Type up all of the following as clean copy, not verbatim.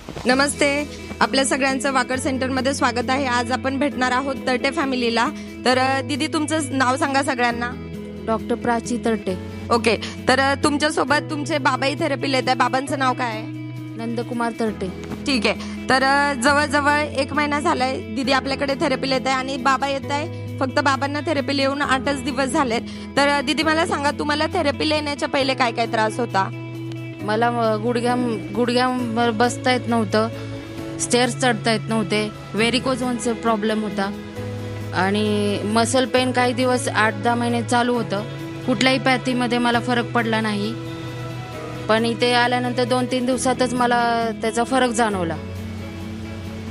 नमस्ते, आपल्या सगळ्यांचं वाकड सेंटरमध्ये स्वागत आहे। आज आपण भेटणार आहोत तरटे फॅमिलीला। तर दीदी तुमचं नाव सांगा सगळ्यांना। डॉक्टर प्राची तरटे। ओके, तर तुमच्या सोबत तुमचे बाबाही थेरपी लेत आहे। बाबांचं नाव काय आहे? नंदकुमार तरटे। ठीक आहे, तर जवळजवळ 1 महिना झालाय दीदी आपल्याकडे थेरपी लेत आहे आणि बाबा येत आहे। फक्त बाबांना थेरपी लिहून 8च दिवस झालेत। तर दीदी मला सांगा, तुम्हाला थेरपी लेण्याच्या पहिले काय काय त्रास होता? मला गुडघ्यावर बसता येत नव्हतं, स्टेअर्स चढता येत नव्हते, व्हेरिकोजचा प्रॉब्लेम होता आणि मसल पेन काही दिवस 8-10 महिने चालू होतं। कुठल्याही पॅथीमध्ये मला फरक पडला नाही, पण इथे आल्यानंतर 2-3 दिवसातच मला त्याचा फरक जाणवला।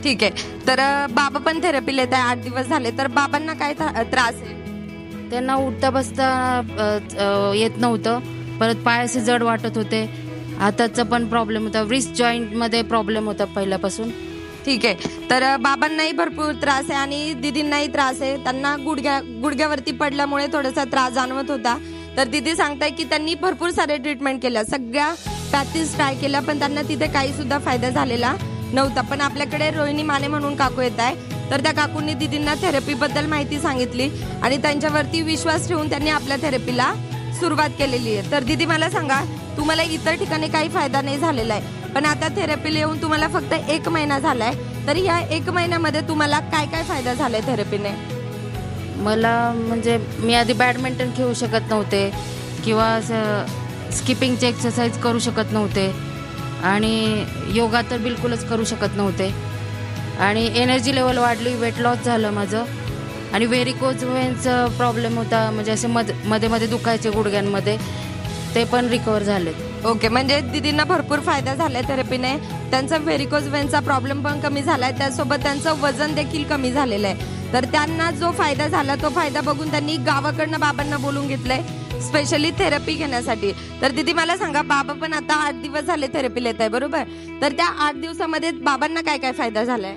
ठीक आहे, तर बाबा पण थेरपी लेत आहे, 8 दिवस झाले। तर बाबांना काय त्रास आहे? त्यांना उठता बसता येत नव्हतं, परत पायाचे जड वाटत होते, हाताचा पण प्रॉब्लेम होता, रिस्ट जॉईंटमध्ये प्रॉब्लेम होता पहिल्यापासून। ठीक आहे, तर बाबांनाही भरपूर त्रास आहे आणि दीदींनाही त्रास आहे। त्यांना गुडघ्यावरती पडल्यामुळे थोडासा त्रास जाणवत होता। तर दीदी सांगताय की त्यांनी भरपूर सारे ट्रीटमेंट केल्या, सगळ्या पॅथीज ट्राय केल्या, पण त्यांना तिथे काही सुद्धा फायदा झालेला नव्हता। पण आपल्याकडे रोहिणी माने म्हणून काकू येत आहे, तर त्या काकूंनी दीदींना थेरपीबद्दल माहिती सांगितली आणि त्यांच्यावरती विश्वास ठेवून त्यांनी आपल्या थेरपीला सुरुवात केलेली आहे। तर दीदी मला सांगा, तुम्हाला इतर ठिकाणी काही फायदा नाही झालेला आहे, पण आता थेरपी येऊन तुम्हाला फक्त 1 महिना झालाय, तर या 1 महिन्यामध्ये तुम्हाला काय काय फायदा झालाय थेरपीने? मला म्हणजे मी आधी बॅडमिंटन खेळू शकत नव्हते किंवा स्किपिंगचे एक्सरसाइज करू शकत नव्हते आणि योगा तर बिलकुलच करू शकत नव्हते आणि एनर्जी लेवल वाढली, वेट लॉस झालं माझं आणि व्हेरिकोज वेन्सचा प्रॉब्लेम होता, म्हणजे असे मध्ये मध्ये दुखायचे गुडघ्यांमध्ये, ते पण रिकवर झाले। ओके, म्हणजे दीदींना भरपूर फायदा झालाय थेरपीने। त्यांचा व्हेरिकोज वेन्सचा प्रॉब्लेम पण कमी झालाय, त्यासोबत त्यांचं वजन देखील कमी झालेलं आहे। तर त्यांना जो फायदा झाला तो फायदा बघून त्यांनी गावाकडनं बाबांना बोलून घेतलंय स्पेशली थेरपी घेण्यासाठी। तर दीदी मला सांगा, बाबा पण आता 8 दिवस झाले थेरपी लेत आहे, बरोबर? तर त्या 8 दिवसामध्ये बाबांना काय काय फायदा झालाय?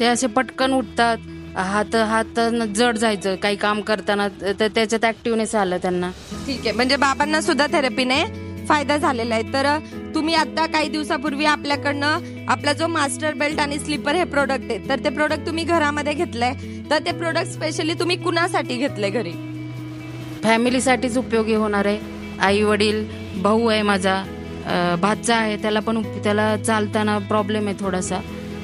ते असे पटकन उठतात, हात जड जायचं काही काम करताना, तर त्याच्यात ऍक्टिव्हनेस आलं त्यांना। ठीक आहे, म्हणजे बाबांना सुद्धा थेरपीने फायदा झालेला आहे। तर तुम्ही आता काही दिवसापूर्वी आपल्याकडनं आपला जो मास्टर बेल्ट आणि स्लीपर हे प्रोडक्ट आहे, तर ते प्रोडक्ट तुम्ही घरामध्ये घेतलंय, तर ते प्रोडक्ट स्पेशली तुम्ही कुणासाठी घेतलंय घरी? फॅमिलीसाठीच उपयोगी होणार आहे। आई वडील, भाऊ आहे माझा, भाचा आहे, त्याला चालताना प्रॉब्लेम आहे थोडासा।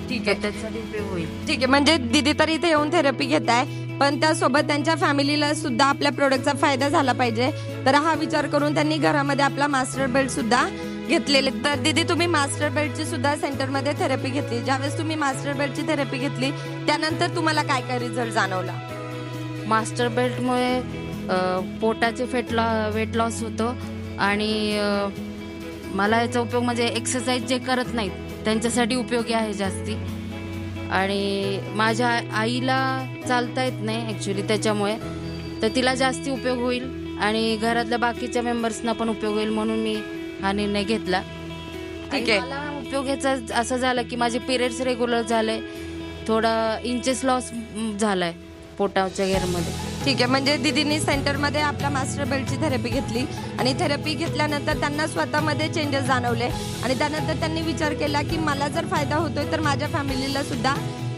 ठीक आहे, त्याच्यासाठी उपयोग होईल। ठीक आहे, म्हणजे दीदी तर इथे येऊन थेरपी घेत आहे, पण त्यासोबत त्यांच्या फॅमिलीला सुद्धा आपल्या प्रोडक्टचा फायदा झाला पाहिजे, तर हा विचार करून त्यांनी घरामध्ये आपला मास्टर बेल्ट सुद्धा घेतलेले। तर दीदी तुम्ही मास्टर बेल्टची सुद्धा सेंटरमध्ये थेरपी घेतली, ज्यावेळेस तुम्ही मास्टर बेल्टची थेरपी घेतली त्यानंतर तुम्हाला काय काय रिझल्ट जाणवला? मास्टर बेल्टमुळे पोटाचे वेट लॉस होतं आणि मला याचा उपयोग म्हणजे एक्सरसाइज जे करत नाहीत त्यांच्यासाठी उपयोगी आहे जास्ती। आणि माझ्या आईला चालता येत नाही ॲक्च्युली, त्याच्यामुळे तर तिला जास्ती उपयोग होईल आणि घरातल्या बाकीच्या मेंबर्सना पण उपयोग होईल, म्हणून मी हा निर्णय घेतला। ठीक आहे, मला उपयोग याचा असं झालं की माझे पिरियड्स रेग्युलर झाले, थोडा इंचेस लॉस झालाय पोटाच्या घेरमध्ये। ठीक आहे, म्हणजे दीदींनी सेंटरमध्ये आपल्या मास्टर बेल्टची थेरपी घेतली आणि थेरपी घेतल्यानंतर त्यांना स्वतःमध्ये चेंजेस जाणवले आणि त्यानंतर त्यांनी विचार केला की मला जर फायदा होतोय तर माझ्या फॅमिलीला सुद्धा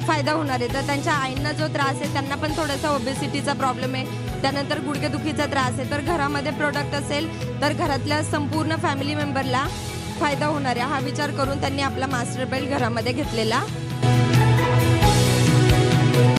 फायदा होणार आहे। तर त्यांच्या आईंना जो त्रास आहे, त्यांना पण थोडासा ओबेसिटीचा प्रॉब्लेम आहे, त्यानंतर गुडघेदुखीचा त्रास आहे, तर घरामध्ये प्रोडक्ट असेल तर घरातल्या संपूर्ण फॅमिली मेंबरला फायदा होणार आहे, हा विचार करून त्यांनी आपला मास्टर बेल्ट घरामध्ये घेतलेला